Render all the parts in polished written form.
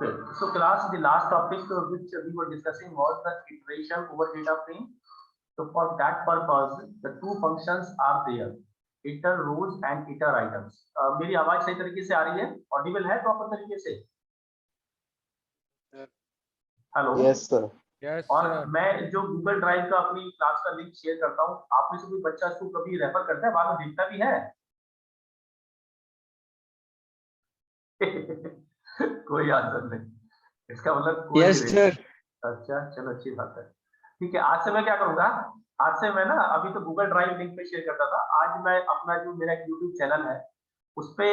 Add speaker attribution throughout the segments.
Speaker 1: Okay, so class, the last topic which we were discussing was the iteration over data frame. So for that purpose, the two functions are there, iter rows and iter items. मेरी आवाज सही तरीके से आ रही है, Audible है proper तरीके से? हेलो?
Speaker 2: Yes sir.
Speaker 3: यस
Speaker 1: और
Speaker 3: सर।
Speaker 1: मैं जो गूगल ड्राइव का अपनी क्लास का लिंक शेयर करता हूँ, आप में से कोई बच्चा इसको कभी रेफर करता है, बाद में देखता भी है? कोई आंसर नहीं, इसका मतलब कोई
Speaker 2: यस सर।
Speaker 1: अच्छा, चलो अच्छी बात है। ठीक है, आज से मैं क्या करूंगा, आज से मैं ना, अभी तो गूगल ड्राइव लिंक पे शेयर करता था, आज मैं अपना जो मेरा यूट्यूब चैनल है उस पे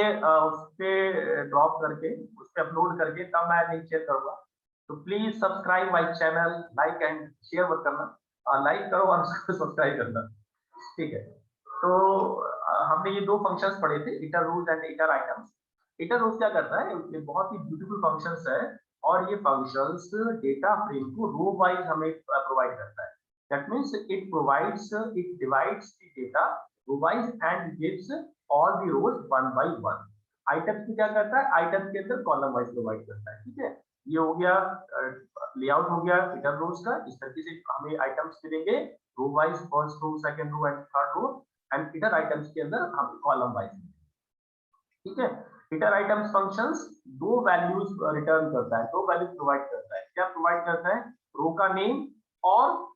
Speaker 1: ड्रॉप करके, उस पे अपलोड करके तब मैं लिंक शेयर करूंगा। तो please subscribe my channel, like and share मत करना, लाइक करो और सब्सक्राइब करना। ठीक है, तो हमने ये दो फंक्शंस पढ़े थे, iterrows and hitter items. Iterrows क्या करता है, ये बहुत ही ब्यूटीफुल फंक्शंस है और ये फंक्शंस डेटा फ्रेम को रो वाइज हमें प्रोवाइड करता है। That means it divides the data row wise and gives all the rows one by one. Items की क्या करता है, आइटम्स के अंदर कॉलम वाइज प्रोवाइड करता है। ठीक है, ये हो गया लेआउट हो गया इटर रोज का। इस तरीके से हमें आइटम्स मिलेंगे row wise, first row, second row and third row, and hitter items के अंदर हम कॉलम वाइज। ठीक है, इटर आइटम्स फंक्शंस दो वैल्यूज रिटर्न करता है, दो वैल्यूज प्रोवाइड करता है। क्या प्रोवाइड करता है, रो का नेम और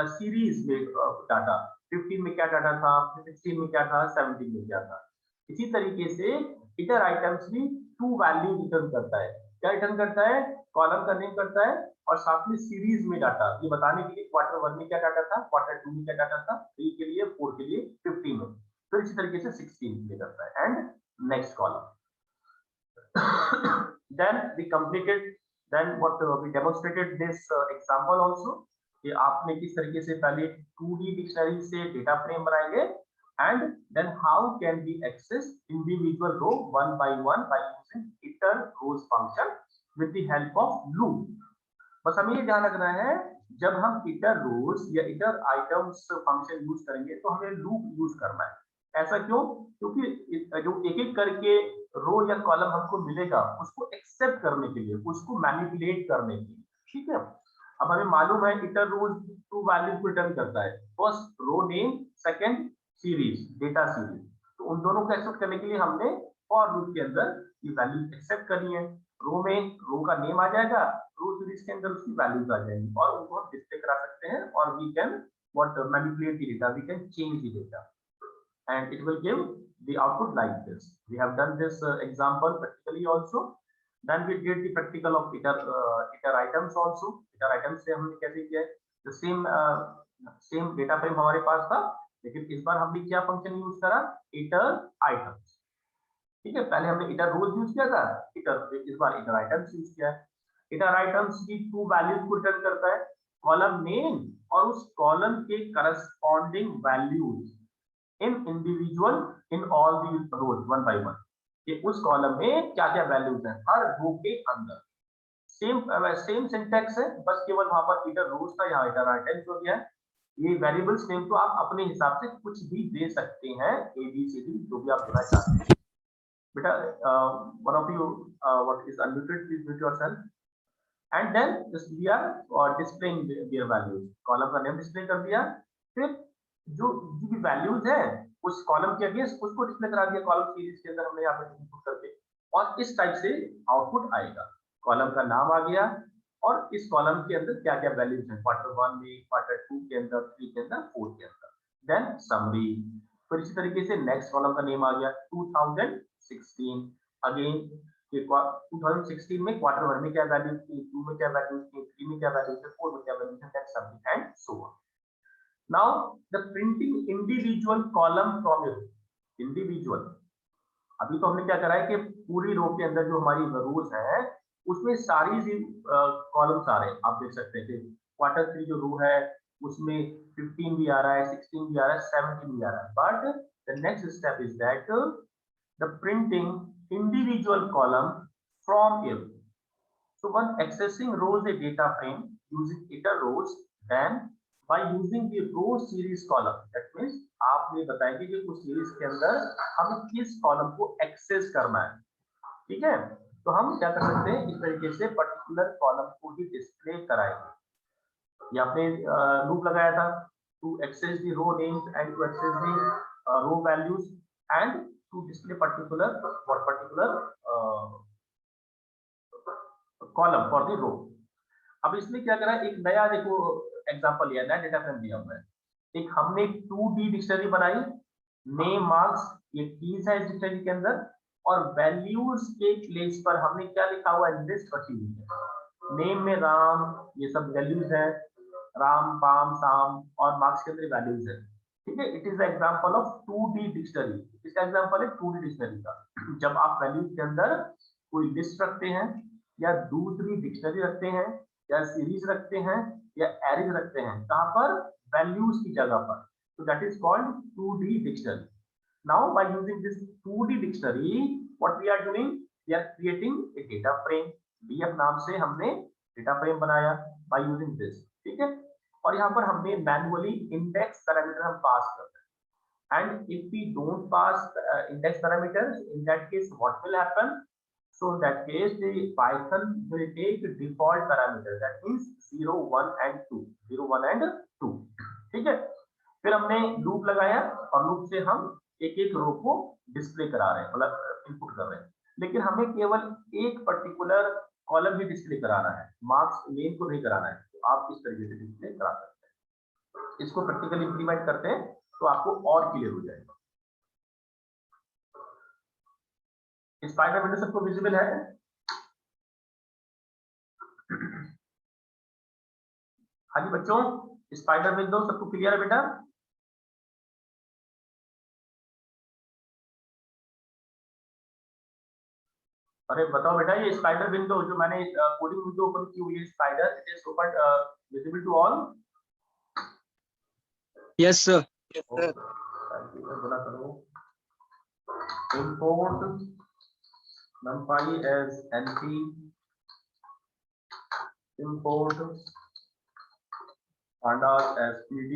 Speaker 1: सीरीज में डाटा, 15 में क्या डाटा था, 16 में क्या था, 17 में क्या था। इसी तरीके से इटर आइटम्स भी टू वैल्यू रिटर्न करता है। क्या रिटर्न करता है, कॉलम का नेम करता है और साथ में सीरीज में डाटा, ये बताने के लिए क्वार्टर 1 में क्या डाटा था, क्वार्टर 2 में क्या डाटा था, 3 के लिए, 4 के लिए, 15 में, फिर इसी तरीके से 16 में करता है and next column. then we completed, then what we demonstrated this example also, कि आपने किस तरीके से पहले 2D डिक्शनरी से डेटा फ्रेम बनाएंगे and then how can we access individual row one by one by using iter rows function with the help of loop। बस हमें ये ध्यान रखना है, जब हम iter rows या iter items फंक्शन यूज करेंगे तो हमें लूप यूज करना है। ऐसा क्यों, क्योंकि जो एक एक करके रो या कॉलम हमको मिलेगा उसको एक्सेप्ट करने के लिए, उसको मैनिपुलेट करने के लिए। ठीक है, अब हमें मालूम है इटर रोज टू वैल्यू को रिटर्न करता है, first row name, second series, data series. तो उन दोनों को एक्सेप्ट करने के लिए हमने फॉर लूप के अंदर ये वैल्यू एक्सेप्ट करनी है। रो में रो का नेम आ जाएगा, रो सीरीज के अंदर उसकी वैल्यूज आ जाएंगी और उनको हम डिस्प्ले करा सकते हैं और we can what manipulate the data, we can change the data and it will give the output like this. We have done this example practically also. Then we did the practical of iter items also. Iter items से हमने कैसे किया है, the same data frame हमारे पास था, लेकिन इस बार हमने क्या फंक्शन यूज करा, iter items। ठीक है, पहले हमने iter rows यूज किया था, इस बार iter items यूज किया है। iter items की टू वैल्यूज को रिटर्न करता है, कॉलम नेम और उस कॉलम के corresponding values in individual in all the rows one by one, कि उस कॉलम में क्या क्या वैल्यूज हैं हर रो के अंदर। सेम सिंटैक्स है, बस केवल वहां पर इटर रोज था, यहाँ इटर आइटम्स हो गया है। ये वेरिएबल्स नेम तो आप अपने हिसाब से कुछ भी दे सकते हैं, ABCD जो भी आप देना चाहते हैं। बेटा one of you what is unmuted, please mute yourself. And then just we are displaying their values, column का नेम डिस्प्ले कर दिया, फिर जो भी वैल्यूज है उस कॉलम के अगेंस्ट उसको डिस्प्ले करा दिया कॉलम सीरीज के अंदर, हमने यहाँ पे इनपुट करके, और इस टाइप से आउटपुट आएगा। कॉलम का नाम आ गया और इस कॉलम के अंदर क्या क्या वैल्यूज हैं, क्वार्टर 1 में, क्वार्टर 2 के अंदर, 3 के अंदर, 4 के अंदर, देन समरी। फिर इसी तरीके से नेक्स्ट कॉलम का नेम आ गया 2016, अगेन 2016 में क्वार्टर 1 में क्या वैल्यूज थी, 2 में क्या वैल्यूज थी, 3 में क्या वैल्यूज थी, 4 में क्या वैल्यूज थी, then summary and so on. Now the printing individual column from a row, individual, अभी तो हमने क्या करा है कि पूरी रो के अंदर जो हमारी रोज है उसमें सारी कॉलम्स आ रहे हैं। आप देख सकते हैं कि क्वार्टर 3 जो रो है उसमें 15 भी आ रहा है, 16 भी आ रहा है, 17 भी आ रहा है, but the next step is that the printing individual column from a row. So when accessing rows a data frame using iter rows, then by using the row series column, that means आपने बताएंगे कि उस series के अंदर हमें किस column को access करना है। ठीक है, तो हम क्या कर सकते हैं, इस तरीके से पर्टिकुलर कॉलम को ही डिस्प्ले कराएंगे। ये आपने लूप लगाया था to access the row names and to access the row values and to display particular column for the row. अब इसमें क्या करा, एक नया देखो एग्जांपल लिया, नया डेटा फ्रेम दिया हुआ है। एक हमने 2D डिक्शनरी बनाई, नेम मार्क्स ये कीज है इस डिक्शनरी के अंदर, और वैल्यूज के प्लेस पर हमने क्या लिखा हुआ है, लिस्ट रखी हुई है। नेम में राम, ये सब वैल्यूज है, राम पाम साम, और मार्क्स के अंदर वैल्यूज है। ठीक है, it is example of 2D dictionary. इसका एग्जांपल है 2D डिक्शनरी का। जब आप वैल्यूज के अंदर कोई लिस्ट रखते हैं, या दूसरी डिक्शनरी रखते हैं, या सीरीज रखते हैं, या एरेज रखते हैं, कहां पर, वैल्यूज की जगह पर, तो that is called 2D dictionary. Now by using this 2D dictionary, what we are doing? We are creating a data frame. DF नाम से हमने डेटा फ्रेम बनाया by using this, ठीक है। और यहाँ पर हमने मैनुअली इंडेक्स पैरामीटर हम पास करते हैं, and if we don't pass index parameters, in that case what will happen? So in that case the Python will take default parameter, that means 0 1 and 2, 0 1 and 2, ठीक है। फिर हमने लूप लगाया और loop से हम एक एक रो को डिस्प्ले करा रहे हैं, मतलब इनपुट कर रहे हैं, लेकिन हमें केवल एक पर्टिकुलर कॉलम ही डिस्प्ले कराना है, मार्क्स नेम को नहीं कराना है। तो आप इस तरीके से डिस्प्ले करा सकते हैं। इसको प्रैक्टिकली इंप्लीमेंट करते हैं तो आपको और क्लियर हो जाएगा। स्पाइडर विंडो सबको विजिबल है? हाँ जी बच्चों, स्पाइडर विंडो सबको क्लियर है बेटा? अरे बताओ बेटा, ये स्पाइडर विंडो जो मैंने कोडिंग विंडो ओपन की हुई है, Spyder, it is open visible to all?
Speaker 2: Yes sir.
Speaker 1: बोला करो import numpy as np, import pandas as pd।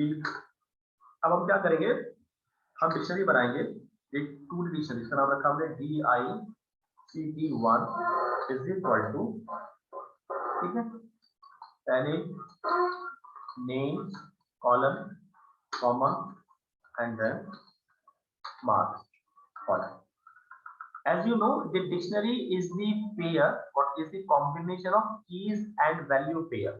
Speaker 1: अब हम क्या करेंगे, हम डिक्शनरी बनाएंगे, एक टूल डिक्शनरी, इसका नाम रखा हमने dict1 इज इक्वल टू, ठीक है, पहले name column comma and then marks column। As you know, the dictionary is the pair, what is the combination of keys and value pair।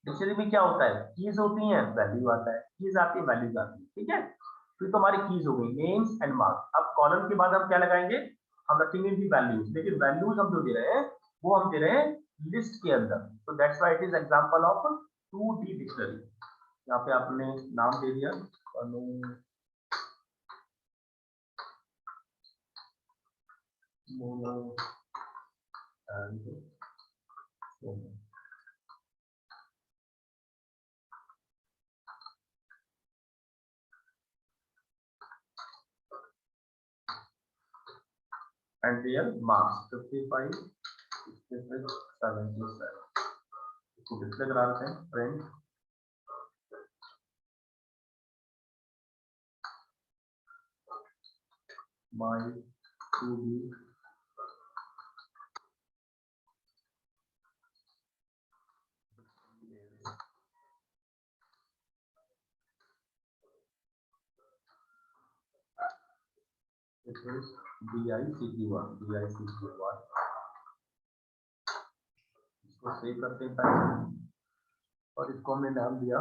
Speaker 1: Dictionary में क्या होता है, कीज होती हैं, वैल्यू आता है, कीज आती है, वैल्यूज आती है, ठीक है। फिर तो हमारी कीज हो गई, नेम्स एंड मार्क्स। अब कॉलम के बाद हम क्या लगाएंगे, हम रखेंगे भी वैल्यूज, लेकिन वैल्यूज हम जो दे रहे हैं वो हम दे रहे हैं लिस्ट के अंदर। तो that's why it is example of 2D dictionary. यहाँ पे आपने नाम दे दिया, Mono and Sono. And their marks 55, 66, 77। इसको डिस्प्ले करा देते हैं, print my 2D it is dict1 इसको सेव करते हैं पहले, और इसको हमने नाम दिया,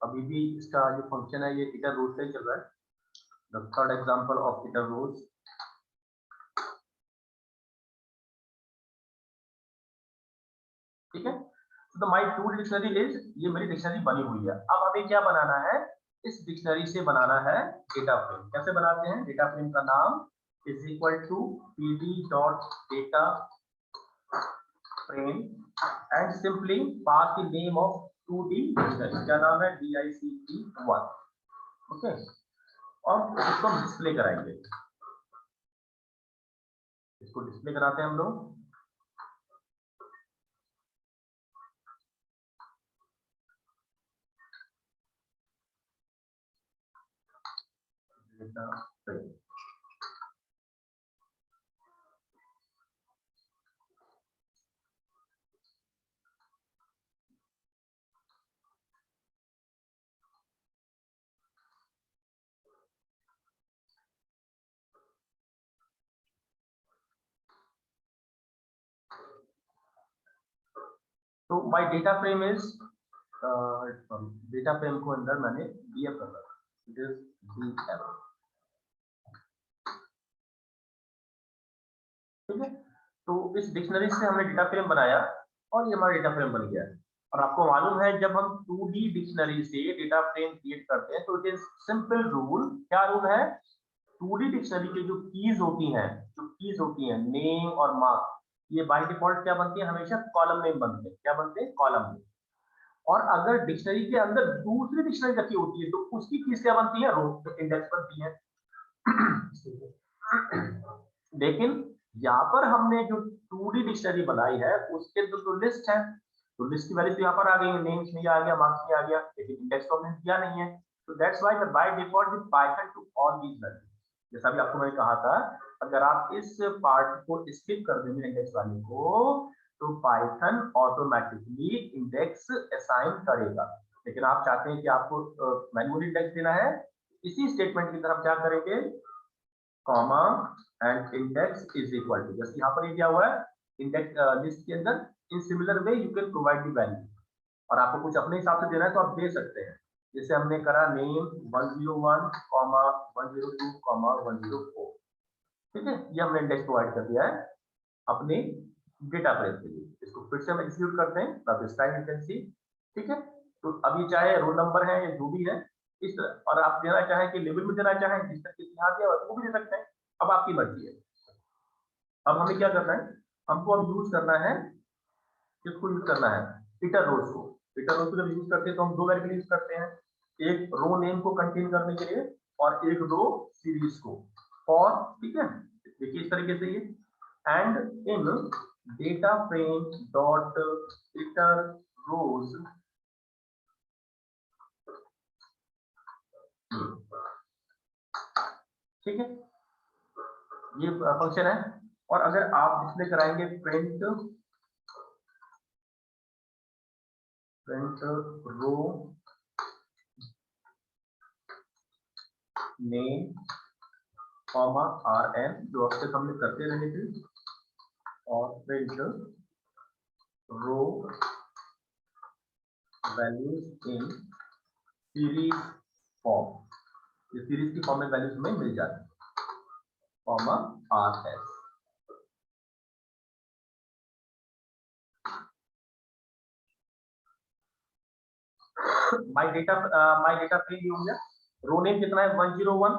Speaker 1: अभी भी इसका जो फंक्शन है ये इटर रोज से चल रहा है, the third example of iterrows. ठीक है, तो माय 2D डिक्शनरी इज, ये मेरी डिक्शनरी बनी हुई है। अब हमें क्या बनाना है, इस डिक्शनरी से बनाना है डेटा फ्रेम। कैसे बनाते हैं, डेटा फ्रेम का नाम is equal to pd dot data frame and simply pass the name of 2D dictionary, क्या नाम है, dict1, ओके। और इसको डिस्प्ले कराएंगे, इसको डिस्प्ले कराते हैं हम लोग। Data frame my data frame is data frame को अंदर मैंने डीएफ कर रखा, इट इज डीएफ। ठीक है, तो इस डिक्शनरी से हमने डेटा फ्रेम बनाया और ये हमारा डेटा फ्रेम बन गया है। और आपको मालूम है जब हम 2D डिक्शनरी से डेटा फ्रेम क्रिएट करते हैं तो इट इज सिंपल रूल। क्या रूल है? 2D डिक्शनरी के जो कीज होती हैं नेम और मार्क, ये बाय डिफॉल्ट क्या बनती है? हमेशा कॉलम नेम बनते हैं। क्या बनते हैं? Column name. और अगर डिक्शनरी के अंदर दूसरी डिक्शनरी रखी होती है तो उसकी कीज क्या बनती है? रो, तो इंडेक्स बनती है। लेकिन यहाँ पर हमने जो 2D डिक्शनरी बनाई है उसके अंदर तो लिस्ट है, तो लिस्ट की वैल्यू तो यहाँ पर आ गई है, नेम्स में आ गया, मार्क्स में आ गया, लेकिन इंडेक्स तो हमने दिया नहीं है। तो that's why the by default with Python to all these values. जैसा भी आपको मैंने कहा था, अगर आप इस पार्ट को स्किप कर देंगे इंडेक्स वाले को, तो पाइथन ऑटोमेटिकली इंडेक्स असाइन करेगा। लेकिन आप चाहते हैं कि आपको मैन्युअली इंडेक्स देना है, इसी स्टेटमेंट की तरफ क्या करेंगे? Comma and index is equal to, जैसे यहाँ पर ये दिया हुआ है इंडेक्स लिस्ट के अंदर, in similar way you can provide the value. और आपको कुछ अपने हिसाब से देना है तो आप दे सकते हैं, जैसे हमने करा नेम 101, 102, 104। ठीक है, ये हमने इंडेक्स प्रोवाइड कर दिया है अपने डेटा फ्रेम के लिए। इसको फिर से हम एग्जीक्यूट करते हैं, दिस टाइम यू कैन सी। ठीक है, तो अभी चाहे रोल नंबर है या जो भी है इस तरह, और आप देना चाहें कि लेवल में देना चाहें जिस तरीके से यहाँ दिया वो भी दे सकते हैं, अब आपकी मर्जी है। अब हमें क्या करना है? हमको अब यूज करना है, किसको यूज करना है? इटर रोज को। इटर रोज को जब यूज करते हैं तो हम दो वेरिएबल यूज करते हैं, एक रो नेम को कंटेन करने के लिए और एक रो सीरीज को। और ठीक है, देखिए इस तरीके से ये and in data frame dot iterrows, ठीक है, ये फंक्शन है। और अगर आप डिस्प्ले कराएंगे print row name comma rn, जो अब तक हमने करते रहे थे, और print row values in series form, ये सीरीज की फॉर्म में वैल्यूज हमें मिल जाती है, comma rs। My data frame हो गया। रो नेम कितना है? 101।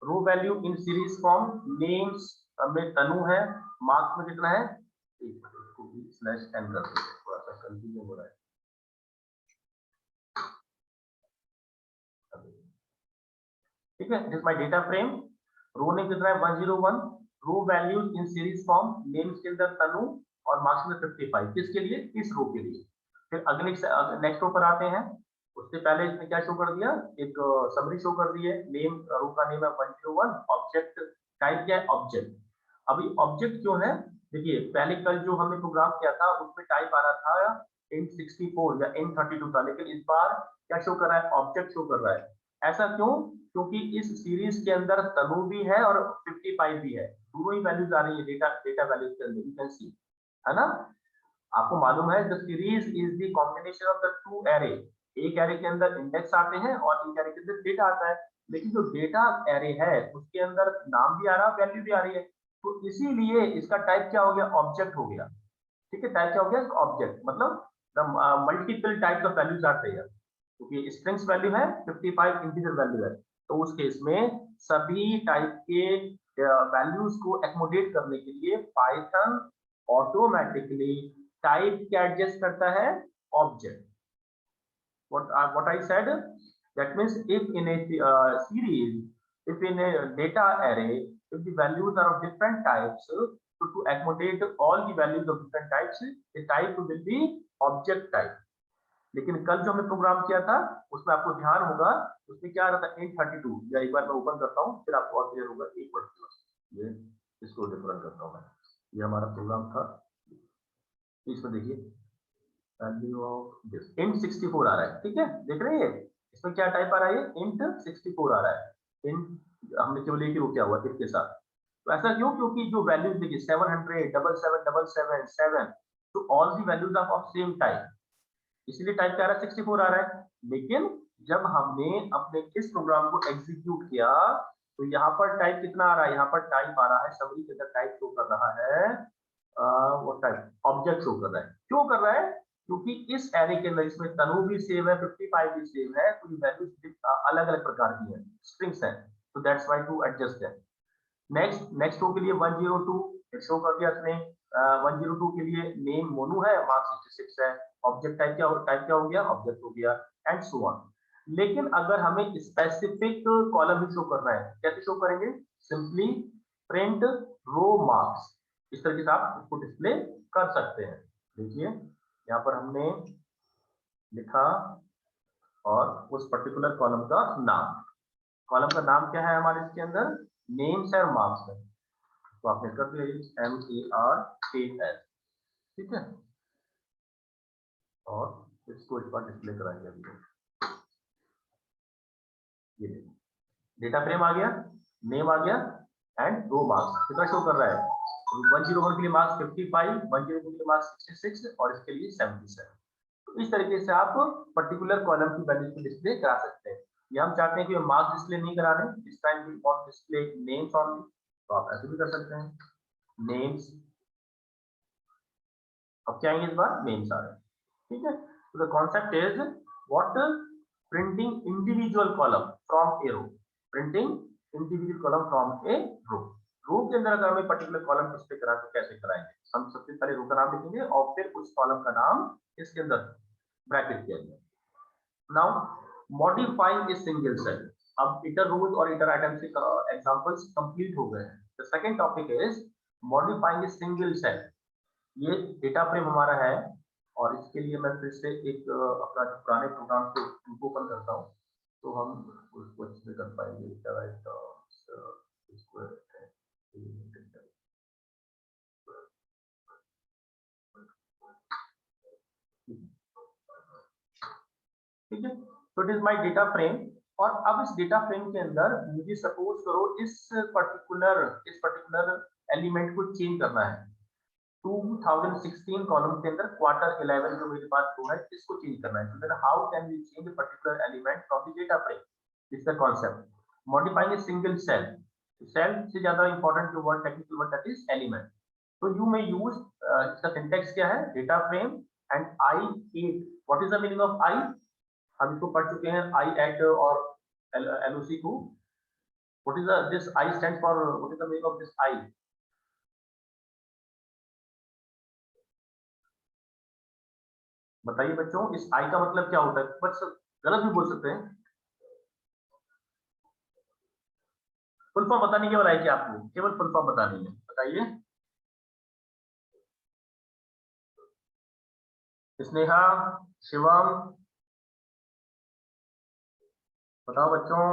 Speaker 1: Row value in series form, names में तनु है, मार्क्स में कितना है? इसको भी स्लैश n कर देते हैं, थोड़ा सा कंफ्यूजन हो रहा है। ठीक है, this my data frame. Row name कितना है? 101। Row values in series form, names के अंदर तनु और मार्क्स में 55। किसके लिए? इस रो के लिए। फिर अगले नेक्स्ट रो पर आते हैं। उससे पहले इसने क्या शो कर दिया? एक समरी शो कर दी है। नेम, रो का नेम है 101, ऑब्जेक्ट टाइप क्या है? ऑब्जेक्ट। अभी ऑब्जेक्ट क्यों है? देखिए पहले कल जो हमने प्रोग्राम किया था उसमें टाइप आ रहा था int64 या int32 था, लेकिन इस बार क्या शो कर रहा है? ऑब्जेक्ट शो कर रहा है। ऐसा क्यों? क्योंकि इस सीरीज के अंदर तनु भी है और 55 भी है, दोनों ही वैल्यूज आ रही है डेटा वैल्यूज के अंदर, यू कैन सी, है ना? आपको मालूम है the series is the combination of the two array. एक एरे के अंदर इंडेक्स आते हैं और एक एरे के अंदर डेटा आता है, लेकिन जो डेटा एरे है उसके अंदर नाम भी आ रहा है, वैल्यू भी आ रही है, तो इसीलिए इसका टाइप क्या हो गया? ऑब्जेक्ट हो गया। ठीक है, टाइप क्या हो गया? ऑब्जेक्ट। मतलब the multiple types of values are there, क्योंकि स्ट्रिंग्स वैल्यू है, 55 इंटीजर वैल्यू है, तो उस केस में सभी टाइप के वैल्यूज को एकोमोडेट करने के लिए पाइथन ऑटोमेटिकली टाइप क्या एडजस्ट करता है? Object. what I said, that means if in a series, if in a data array, if the values are of different types, so to accommodate all the values of different types, the type will be object type। लेकिन कल जो हमने programme किया था उसमें आपको ध्यान होगा, उसमें क्या आ रहा था? int32। या एक बार मैं ओपन करता हूँ फिर आपको और क्लियर होगा। एक मिनट, ये इसको डिफरेंट करता हूँ मैं। ये हमारा प्रोग्राम था, इसमें देखिए वैल्यू ऑफ दिस int64 आ रहा है। ठीक है, देख रहे हैं इसमें क्या टाइप आ रहा है? int64 आ रहा है। int हमने केवल एक ही रोका हुआ इसके साथ। तो ऐसा क्यों? क्योंकि जो वैल्यूज देखिए 700, 77, 777, 7, तो all the values are of same type. इसीलिए टाइप क्या आ रहा है 64 आ रहा है। लेकिन जब हमने अपने इस प्रोग्राम को एग्जीक्यूट किया तो यहाँ पर टाइप कितना आ रहा है, यहाँ पर टाइप आ रहा है समरी के अंदर टाइप शो कर रहा है वो टाइप ऑब्जेक्ट शो कर रहा है। क्यों कर रहा है? क्योंकि इस एरे के अंदर इसमें तनु भी सेव है, 55 भी सेव है, तो ये वैल्यूज अलग अलग प्रकार की है, स्ट्रिंग्स है, तो दैट्स व्हाई टू एडजस्ट है। नेक्स्ट रो के लिए 102 शो कर दिया इसने। 102 के लिए नेम मोनू है, मार्क्स 66 है, ऑब्जेक्ट टाइप क्या हो गया, ऑब्जेक्ट हो गया, एंड सो ऑन। लेकिन अगर हमें स्पेसिफिक कॉलम भी शो करना है, कैसे शो करेंगे? सिंपली प्रिंट रो मार्क्स, इस तरीके से आप इसको डिस्प्ले कर सकते हैं। देखिए यहाँ पर हमने लिखा और उस पर्टिकुलर कॉलम का नाम क्या है हमारे इसके अंदर, नेम्स है, मार्क्स है, तो आपने कर दिया MARKS, ठीक है। और इसको एक बार डिस्प्ले कराएंगे अभी। ये डेटा फ्रेम आ गया, नेम आ गया, एंड रो मार्क्स कितना शो कर रहा है, 101 के लिए मार्क्स 55, 102 के लिए मार्क्स 66 और इसके लिए 77। तो इस तरीके से आप पर्टिकुलर कॉलम की वैल्यू को डिस्प्ले करा सकते हैं। ये हम चाहते हैं कि मार्क्स डिस्प्ले नहीं कराने, इस time we want display names only, तो आप ऐसे भी कर सकते हैं, नेम्स। अब क्या आएंगे, इस बार नेम्स आ रहे हैं, ठीक है। तो the concept is what, printing individual column from a row, printing individual column from a row. Row के अंदर अगर हमें पर्टिकुलर कॉलम डिस्प्ले करा तो कैसे कराएंगे, हम सबसे पहले रो का नाम लिखेंगे और फिर उस कॉलम का नाम इसके अंदर ब्रैकेट किया गया। Now modifying a single cell. अब इटर रोज और इटर आइटम से एग्जांपल्स कंप्लीट हो गए हैं। The second topic is modifying a single cell. ये डेटा फ्रेम हमारा है और इसके लिए मैं फिर से एक अपना पुराने प्रोग्राम को ओपन करता हूँ, तो हम उसको अच्छे से कर पाएंगे। ठीक है, तो it is my data frame. और अब इस डेटा फ्रेम के अंदर मुझे सपोज करो इस पर्टिकुलर एलिमेंट को चेंज करना है। 2016 कॉलम के अंदर क्वार्टर 11 जो मेरे पास वो है, इसको चेंज करना है। तो then how can we change a particular element from the data frame, this the concept modifying a single cell. Cell से ज्यादा इंपॉर्टेंट जो word, technical word, that is element. तो यू मे यूज, इसका syntax क्या है, data frame and I8। What is the meaning of I? हम इसको पढ़ चुके हैं, I at और LOC को। What is this I stands for, what is the meaning of this I? बताइए बच्चों, इस आई का मतलब क्या होता है? बस गलत भी बोल सकते हैं, फुल फॉर्म बताने केवल आई क्या आपको, केवल फुल फॉर्म बतानी है, बताइए। स्नेहा, शिवम, बताओ बच्चों।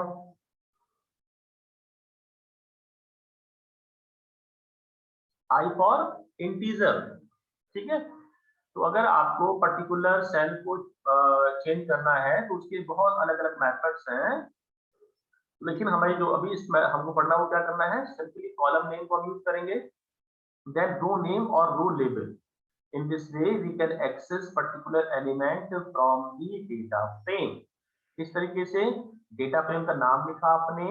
Speaker 1: आई फॉर इंटीजर, ठीक है। तो अगर आपको पर्टिकुलर सेल को चेंज करना है तो उसके बहुत अलग अलग मेथड्स हैं, लेकिन हमारी जो अभी इसमें हमको पढ़ना वो क्या करना है, सिंपली कॉलम नेम को हम यूज करेंगे, देन रो नेम और row label. In this way, we can access particular element from the data frame. इस तरीके से डेटा फ्रेम का नाम लिखा आपने,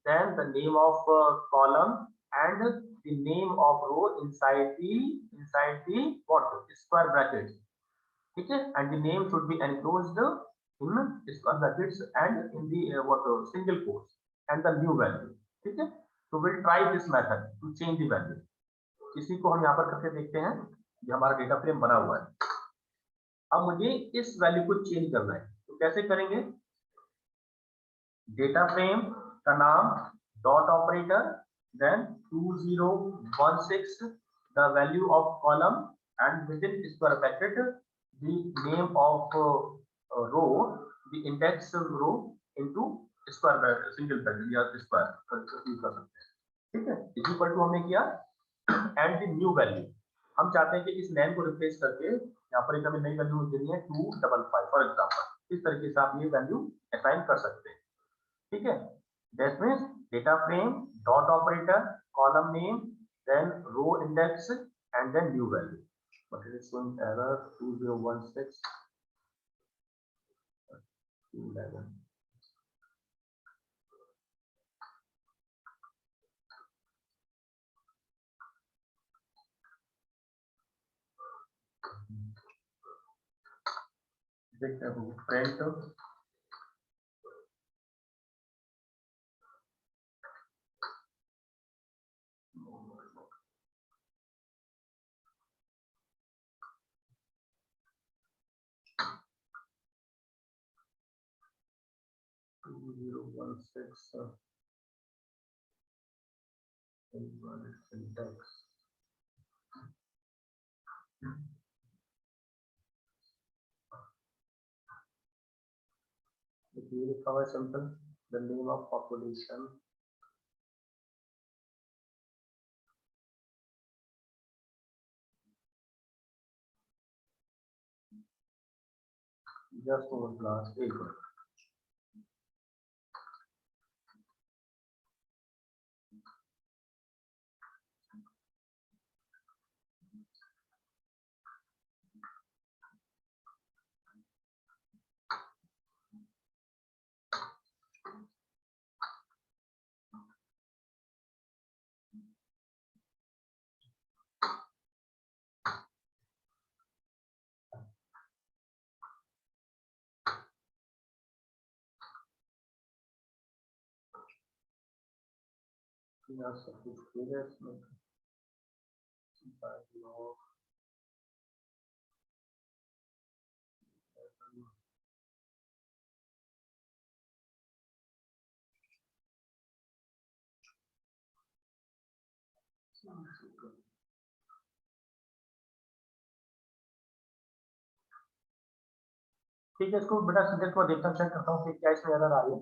Speaker 1: then the name of column and the name of row inside the what, square brackets, ठीक है, and the name should be enclosed in square brackets and in the what, single quotes and the new value, ठीक है। So we'll try this method to change the value। इसी को हम यहाँ पर करके देखते हैं। ये हमारा डेटा फ्रेम बना हुआ है, अब मुझे इस वैल्यू को चेंज करना है, तो कैसे करेंगे? डेटा फ्रेम का नाम dot operator, then 2016 the value of column and within square bracket the name of row, the index row into square bracket, single bracket या स्क्वायर यूज कर सकते हैं, ठीक है। इज इक्वल टू हमने किया एंड द न्यू वैल्यू, हम चाहते हैं कि इस नेम को रिप्लेस करके यहाँ पर एक हमें नई वैल्यू देनी है 255 फॉर एग्जांपल। इस तरीके से आप ये वैल्यू असाइन कर सकते हैं, ठीक है। That means data frame dot operator, column name, then row index and then new value. But it is showing error 2016 11. देखते हैं print 2016 invalid syntax. If you recover simple, the name of population, just over class equal. Yes, ठीक है, इसको बेटा syntax को देखता check करता हूँ कि क्या इसमें एरर आ रही है।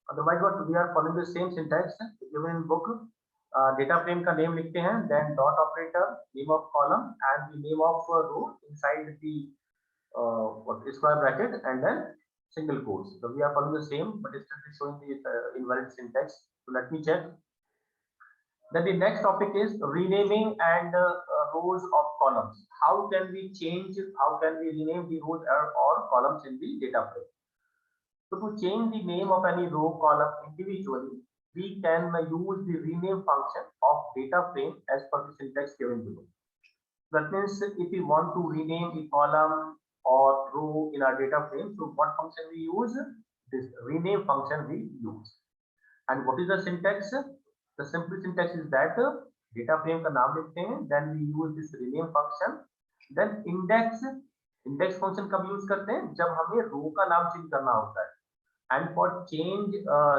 Speaker 1: Otherwise what we are following the same syntax given in book. Data frame का नेम लिखते हैं, then dot operator, name of column and the name of row inside the what square bracket and then single quotes. So we are following the same, but it's still showing the invalid syntax. So let me check. Then the next topic is renaming and rows of columns. How can we change? How can we rename the rows or columns in the data frame? So to change the name of any row column individually, we can use the rename function of data frame as per the syntax given below. That means if we want to rename a column or row in our data frame, so what function we use? This rename function we use. And what is the syntax? The simple syntax is that data frame का नाम लिखते हैं, then we use this rename function, then index function कब use करते हैं? जब हमें row का नाम change करना होता है. And for change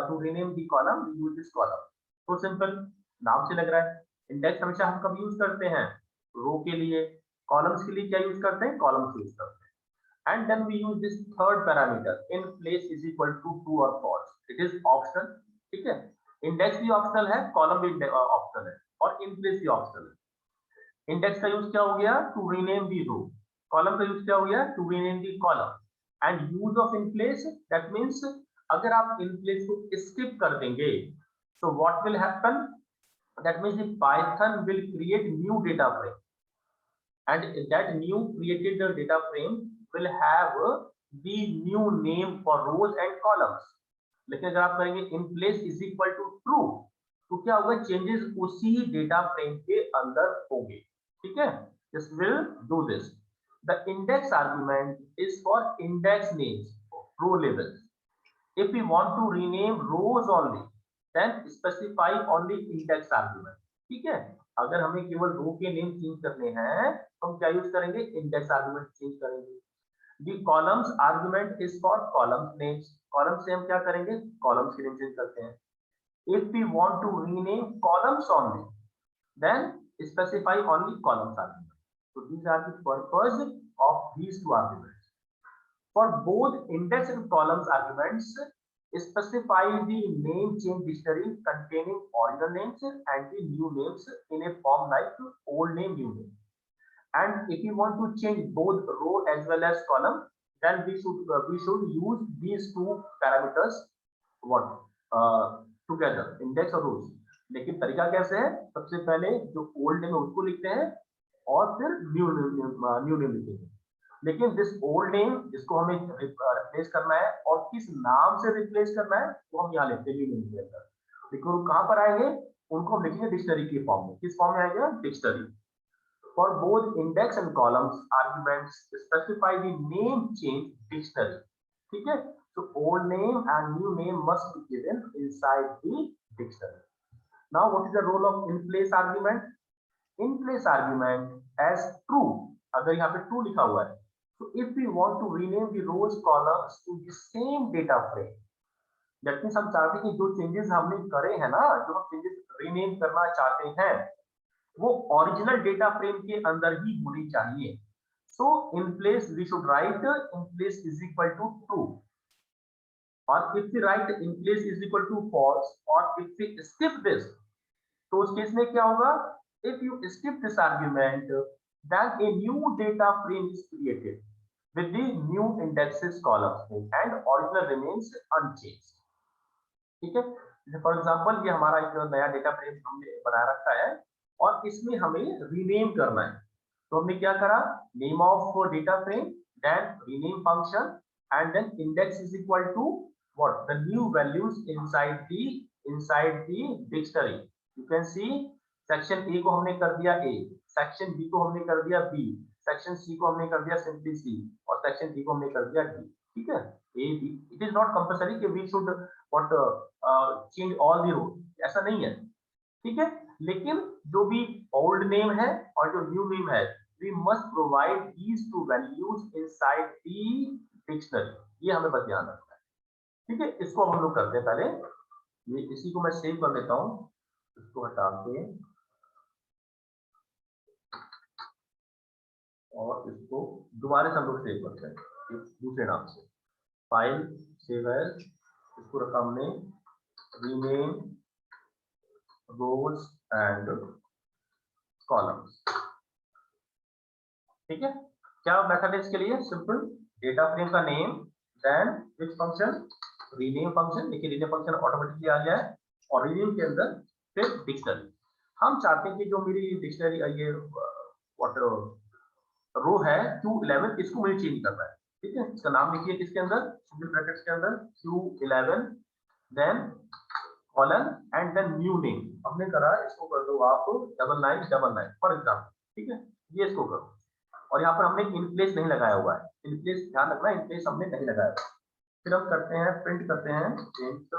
Speaker 1: to rename the column, we use this column. So simple, नाम से लग रहा है. Index हमेशा हम कब use करते हैं? रो के लिए. कॉलम्स के लिए क्या यूज करते हैं? कॉलम्स यूज करते हैं. And then we use this third parameter in place is equal to true और फॉल्स. It is optional. ठीक है, इंडेक्स भी ऑप्शनल है, कॉलम भी ऑप्शनल है और इन प्लेस भी ऑप्शनल है. इंडेक्स का यूज क्या हो गया? To rename the row. Column का यूज क्या हो गया? To rename the column. And use of in place, that means अगर आप इन प्लेस को स्किप कर देंगे तो what will happen? That means the Python will create new data frame, and that new created data frame will have the new name for rows and columns. लेकिन अगर आप करेंगे in place is equal to true, तो क्या होगा? Changes उसी data frame के अंदर होंगे. ठीक है, this will do this. The index argument is for index names, row labels. If we want to rename rows only, then specify only index argument. ठीक है, अगर हमें केवल रो के नेम चेंज करने हैं तो हम क्या यूज करेंगे? इंडेक्स आर्गुमेंट चेंज करेंगे. The columns argument is for columns names. Column से हम क्या करेंगे? कॉलम्स के नेम चेंज करते हैं. If we want to rename columns only, then specify only columns argument. So these are the purpose of these two arguments. For both index and columns arguments, specify the name change dictionary containing original names and the new names in a form like old name, new name. And if you want to change both row as well as column, then we should use these two parameters what together, index और rows. लेकिन तरीका कैसे है? सबसे पहले जो old name है उसको लिखते हैं और फिर new name लिखेंगे. लेकिन दिस ओल्ड नेम जिसको हमें रिप्लेस करना है और किस नाम से रिप्लेस करना है वो हम यहाँ लिखते भी नहीं के अंदर, देखो वो कहाँ पर आएंगे, उनको हम लिखेंगे डिक्शनरी के फॉर्म में। किस फॉर्म में आएगा, dictionary. For both index and columns arguments specify the name change dictionary, ठीक है। So old name and new name must be given inside the dictionary. Now what is the role of in place argument? In place argument as true, अगर यहाँ पे true लिखा हुआ है, so if we want to rename the rows columns in the same data frame, that means हम चाहते हैं कि जो changes हमने करे हैं ना, जो हम changes rename करना चाहते हैं वो original data frame के अंदर ही होनी चाहिए। So in place we should write in place is equal to true, और if we write in place is equal to false, और if we skip this, तो उस केस में क्या होगा, if you skip this argument then a new data frame is created with the new indexes columns and original remains unchanged, ठीक है। जैसे for example ये हमारा एक नया डेटा फ्रेम हमने बना रखा है और इसमें हमें रीनेम करना है, तो हमने क्या करा, name of data frame then rename function and then index is equal to what the new values inside the dictionary. You can see section A को हमने कर दिया ए, सेक्शन बी को हमने कर दिया बी, सेक्शन सी को हमने कर दिया सिंपली सी, और सेक्शन डी को हमने कर दिया डी, ठीक है। A B, it is not compulsory कि we should what change all the rows, ऐसा नहीं है, ठीक है। लेकिन जो भी ओल्ड नेम है और जो न्यू नेम है, we must provide these two values inside the dictionary, ये हमें बस ध्यान रखना है, ठीक है। इसको हम लोग करते हैं पहले, ये इसी को मैं सेव कर देता हूं, इसको हटा के और इसको दोबारा से हम लोग सेव करते हैं दूसरे नाम से, फाइल सेव एज, इसको रखा हमने रीनेम रोज एंड कॉलम्स, ठीक है। क्या मेथड है इसके लिए, सिंपल, डेटा फ्रेम का name then which function, rename function, देखिए रीनेम फंक्शन ऑटोमेटिकली आ गया है, और रीनेम के अंदर फिर डिक्शनरी। हम चाहते हैं कि जो मेरी डिक्शनरी ये व्हाट रो है Q11, इसको मुझे चेंज करना है, ठीक है। इसका नाम लिखिए किसके अंदर, सिंगल ब्रैकेट्स के अंदर Q11 then colon and then new name, हमने करा इसको कर दो आप 9999 फॉर एग्जांपल, ठीक है। ये इसको करो, और यहाँ पर हमने इन प्लेस नहीं लगाया हुआ है, इन प्लेस ध्यान रखना, इन प्लेस हमने नहीं लगाया हुआ। फिर हम करते हैं प्रिंट करते हैं print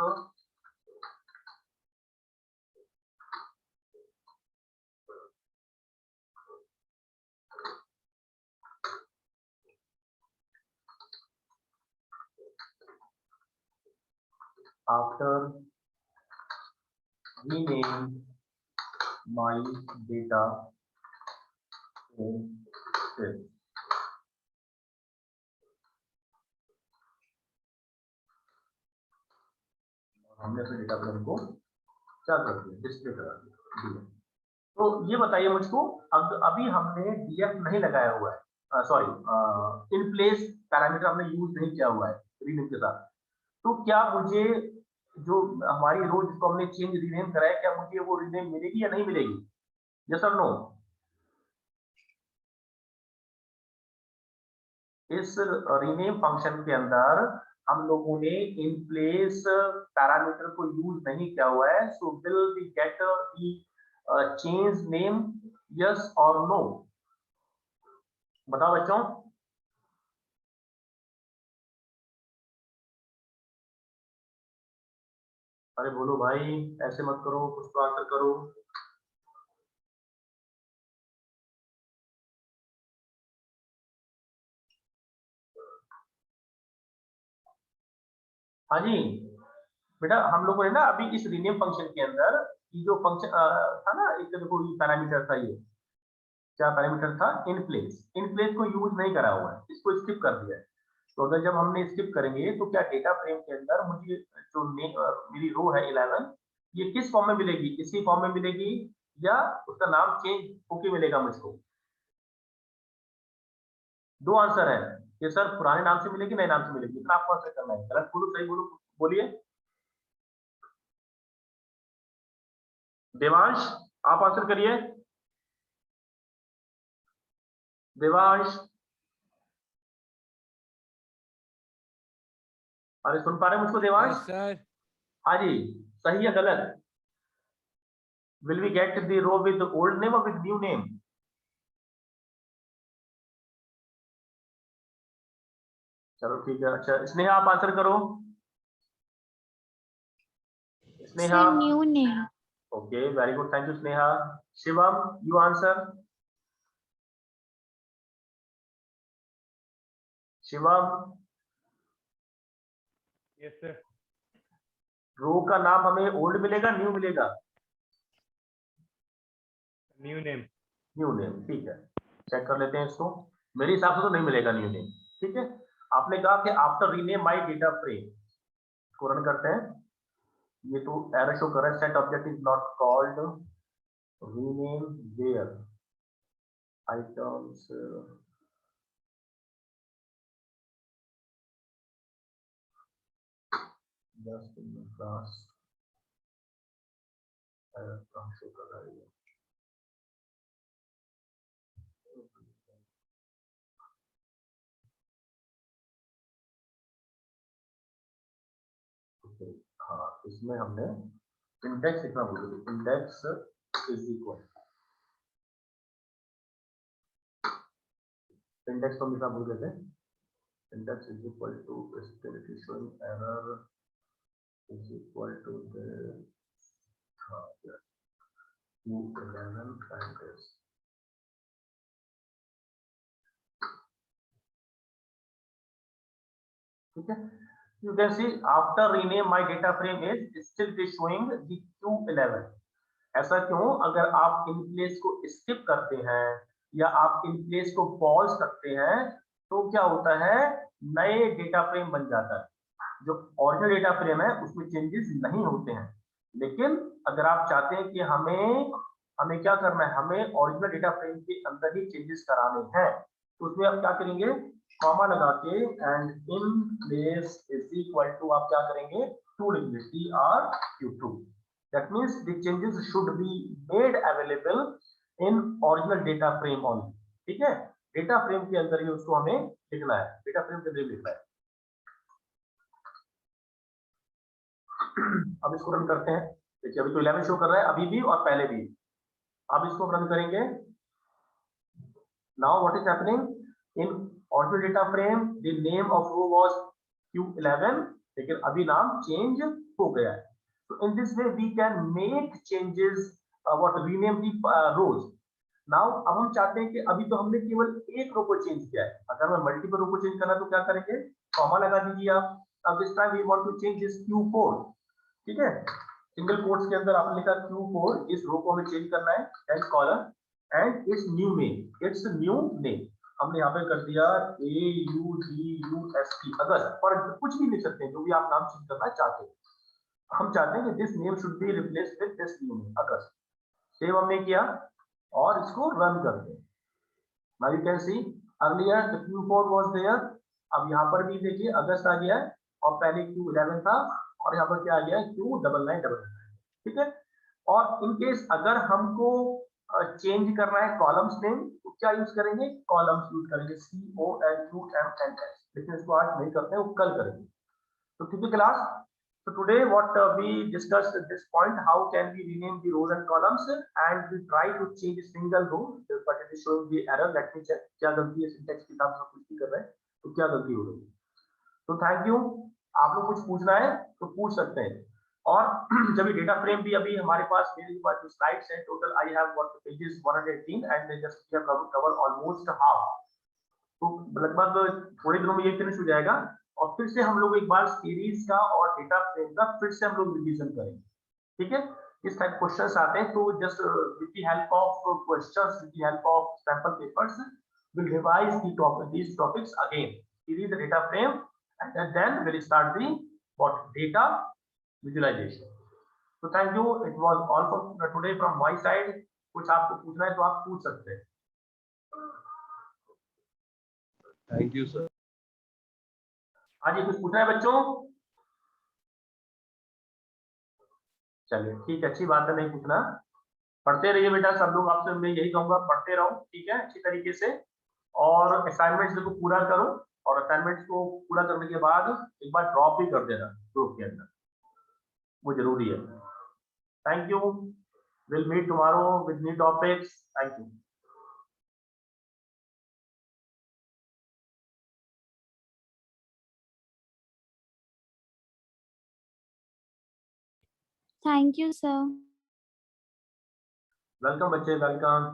Speaker 1: after rename my data frame, हमने अपने डेटा फ्रेम को क्या कर दिया, डिस्प्ले करा दिया। तो ये बताइए मुझको, अब अभी हमने डीएफ नहीं लगाया हुआ है, सॉरी इन प्लेस पैरामीटर हमने यूज नहीं किया हुआ है रीनेम के साथ, तो क्या मुझे जो हमारी रो जिसको हमने चेंज रीनेम करा है, क्या मुझे वो रीनेम मिलेगी या नहीं मिलेगी, यस और नो। इस रीनेम फंक्शन के अंदर हम लोगों ने इन प्लेस पैरामीटर को यूज नहीं किया हुआ है, so will we get the change name, yes और नो, बताओ बच्चों। अरे बोलो भाई, ऐसे मत करो, कुछ तो आंसर करो। हाँ जी बेटा, हम लोगों ने ना अभी इस रीनेम फंक्शन के अंदर ये जो फंक्शन था ना, एक देखो ये पैरामीटर था, ये क्या पैरामीटर था, इन प्लेस, इन प्लेस को यूज नहीं करा हुआ है, इसको स्किप कर दिया है। तो अगर जब हमने स्किप करेंगे तो क्या डेटा फ्रेम के अंदर मुझे जो मेरी रो है 11, ये किस फॉर्म में मिलेगी, इसी फॉर्म में मिलेगी या उसका नाम चेंज होके मिलेगा मुझको। दो आंसर है कि सर पुराने नाम से मिलेगी, नए नाम से मिलेगी, इतना आपको आंसर करना है, गलत बोलो सही बोलो, बोलिए। देवांश आप आंसर करिए, देवांश। अरे सुन पा रहे हैं मुझको देवांश?
Speaker 2: सर।
Speaker 1: हाँ जी, सही है गलत? Will we get the row with old name और विद न्यू नेम? चलो ठीक है। अच्छा स्नेहा आप आंसर करो। Sneha?
Speaker 3: Sir, new name.
Speaker 1: Okay very good, thank you Sneha. Shivam you answer. Shivam?
Speaker 2: Yes sir.
Speaker 1: Row का नाम हमें ओल्ड मिलेगा न्यू मिलेगा?
Speaker 2: New name.
Speaker 1: न्यू नेम, ठीक है। चेक कर लेते हैं इसको। मेरे हिसाब से तो नहीं मिलेगा न्यू नेम। ठीक है, आपने कहा कि after rename my data frame, इसको रन करते हैं। ये तो एरर शो कर रहा है, set object is not called rename where items just in class. Error कहाँ शो कर रहा है ये? हाँ, इसमें हमने इंडेक्स लिखना भूल गए। इंडेक्स इज इक्वल, इंडेक्स तो लिखना भूल गए थे। Index is equal to showing error is equal to the 211 and this. ठीक है, you can see after rename my data frame is still is showing the Q11. ऐसा क्यों? अगर आप इन प्लेस को स्किप करते हैं या आप इन प्लेस को पॉज करते हैं तो क्या होता है, नए डेटा फ्रेम बन जाता है। जो ओरिजिनल डेटा फ्रेम है उसमें चेंजेस नहीं होते हैं। लेकिन अगर आप चाहते हैं कि हमें क्या करना है, हमें ओरिजिनल डेटा फ्रेम के अंदर ही चेंजेस कराने हैं, तो उसमें आप क्या करेंगे, कॉमा लगा के and in place is equal to आप क्या करेंगे, टू लिखेंगे, TRQ2। That means the changes should be made available in original data frame only। ठीक है, डेटा फ्रेम के अंदर ही उसको हमें लिखना है, डेटा फ्रेम के अंदर लिखना है। अब इसको रन करते हैं। देखिए अभी तो 11 शो कर रहा है, अभी भी और पहले भी। अब इसको रन करेंगे। Now what is happening in original data frame, the name of row was Q11, लेकिन अभी नाम चेंज हो गया है। So in this way we can make changes, what rename the rows. Now अब हम चाहते हैं कि अभी तो हमने केवल एक रो को चेंज किया है, अगर मैं मल्टीपल रो को चेंज करना तो क्या करेंगे, कॉमा लगा दीजिए आप। अब this time we want to change this Q4। ठीक है, सिंगल कोट्स के अंदर आपने लिखा Q4, इस रो को हमें चेंज करना है, and column and it's new name, it's new name हमने यहाँ पे कर दिया AUGUST अगस्त, पर कुछ भी लिख सकते हैं जो भी आप नाम चेंज करना चाहते हैं। हम चाहते हैं कि this name should be replaced with this new name August. Save हमने किया और इसको रन करते हैं। Now you can see earlier the Q4 was there, अब यहाँ पर भी देखिए अगस्त आ गया है और पहले Q11 था और यहाँ पर क्या आ गया है, Q9999। ठीक है, और इन केस अगर हमको चेंज करना है कॉलम्स नेम तो क्या यूज करेंगे, कॉलम्स यूज करेंगे, COLUMNS, लेकिन इसको आज नहीं करते हैं, वो कल करेंगे। तो ठीक है class, so today what we discussed at this point, how can we rename the rows and columns, and we try to change a single row but it is showing the error। let me check क्या गलती है, syntax के हिसाब से कुछ कर रहे हैं तो क्या गलती हो रही है। तो थैंक यू, आप लोग कुछ पूछना है तो पूछ सकते हैं। और जब ये डेटा फ्रेम भी अभी हमारे पास, मेरे पास जो स्लाइड्स हैं total I have what pages 118 and they just we have cover almost half, तो लगभग थोड़े दिनों में ये फिनिश हो जाएगा और फिर से हम लोग एक बार सीरीज का और डेटा फ्रेम का फिर से हम लोग रिवीजन करेंगे। ठीक है, इस टाइप क्वेश्चंस आते हैं तो just with the help of questions, with the help of sample papers we'll revise these topics again, series the data frame, and then we'll start the what data visualization। so thank you, it was all for today from my side। कुछ आपको पूछना है तो आप पूछ सकते हैं।
Speaker 4: Thank you sir.
Speaker 1: हाँ जी, कुछ पूछना है बच्चों? चलिए ठीक है, अच्छी बात है, नहीं पूछना, पढ़ते रहिए बेटा सब लोग, आपसे मैं यही कहूंगा, पढ़ते रहो ठीक है अच्छी तरीके से, और असाइनमेंट्स देखो पूरा करो। और असाइनमेंट्स को पूरा करने के बाद एक बार ड्रॉप भी कर देना ग्रुप के अंदर, वो जरूरी है। Thank you, will meet tomorrow with new topics. Thank you.
Speaker 3: Thank you, sir.
Speaker 1: Welcome बच्चे, वेलकम।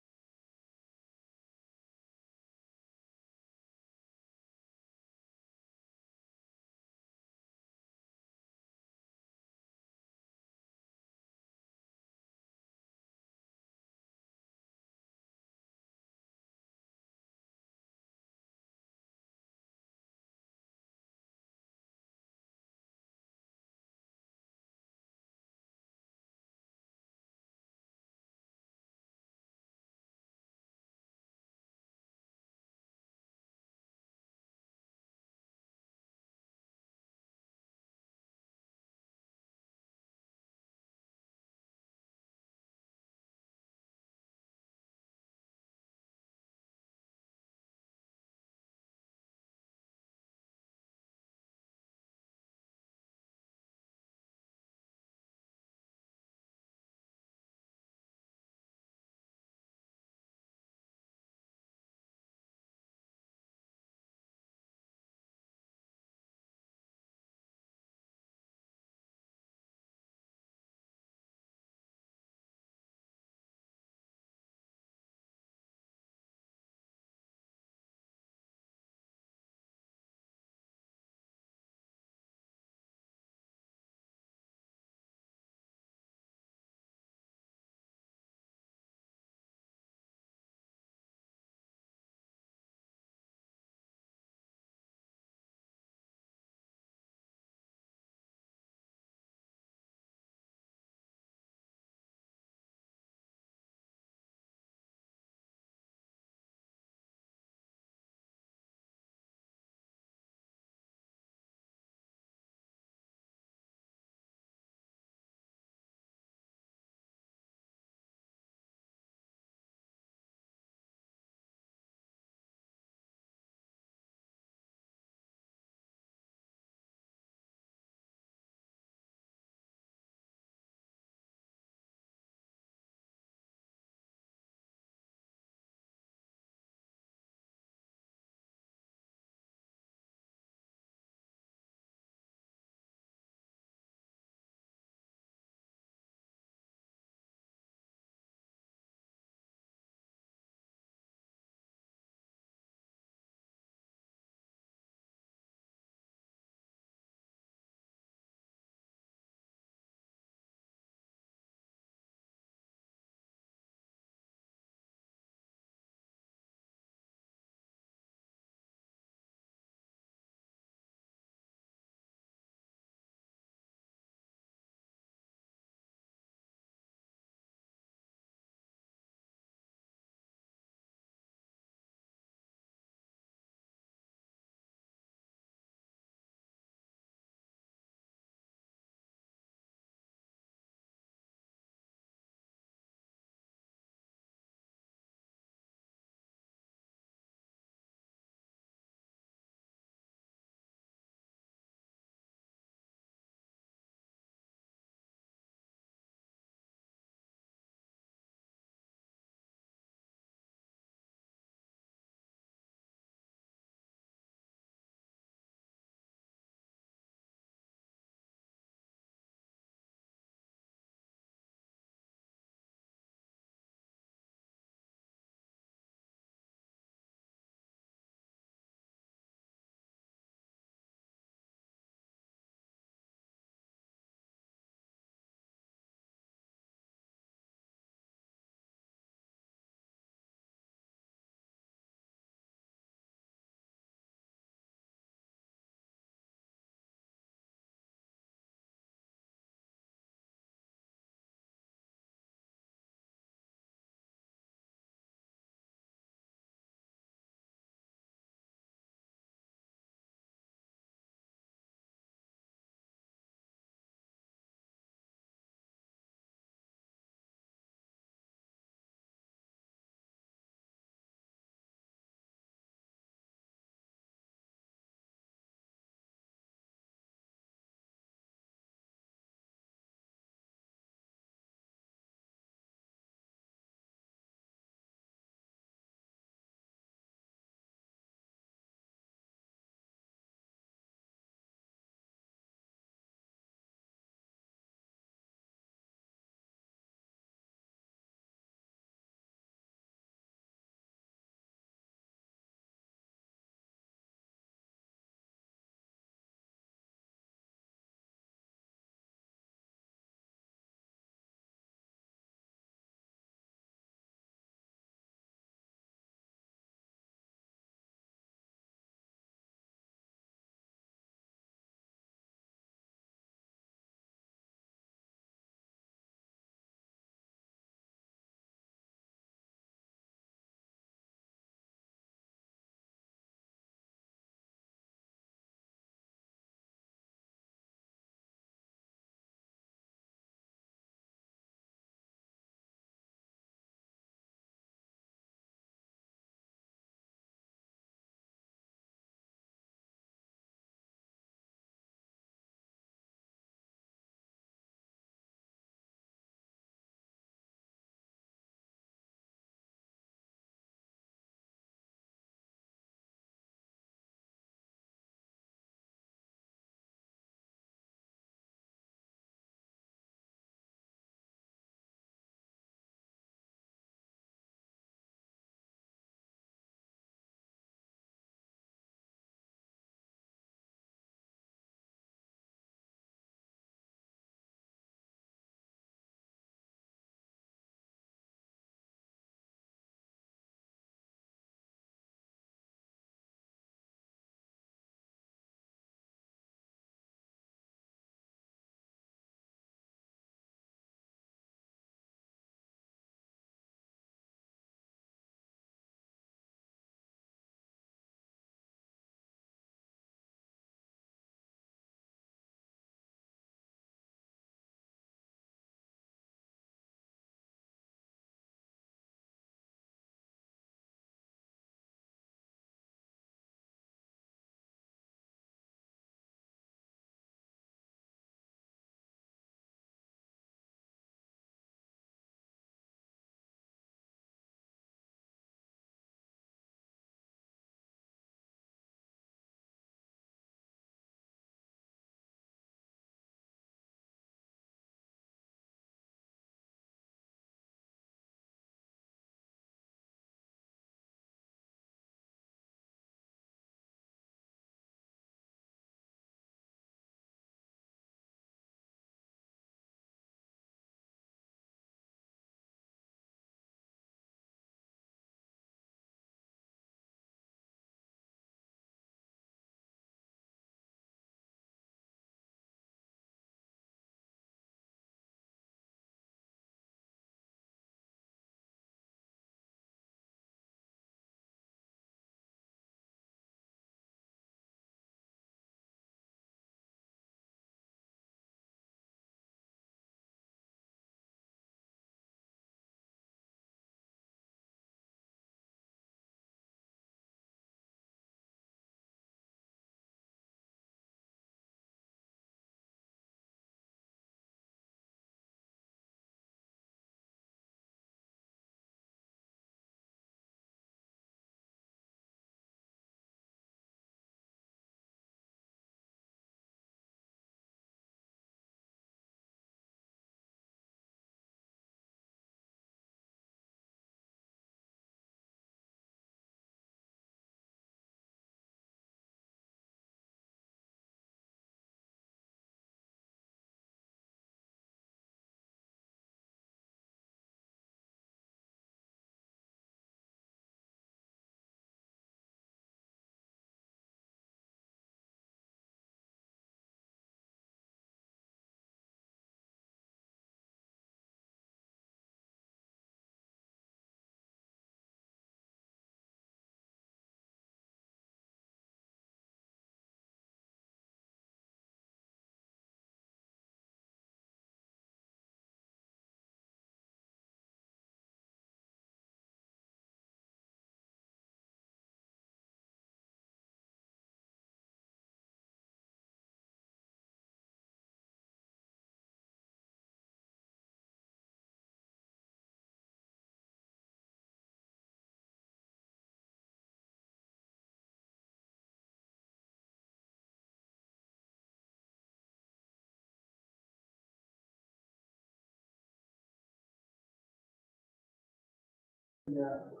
Speaker 1: Yeah.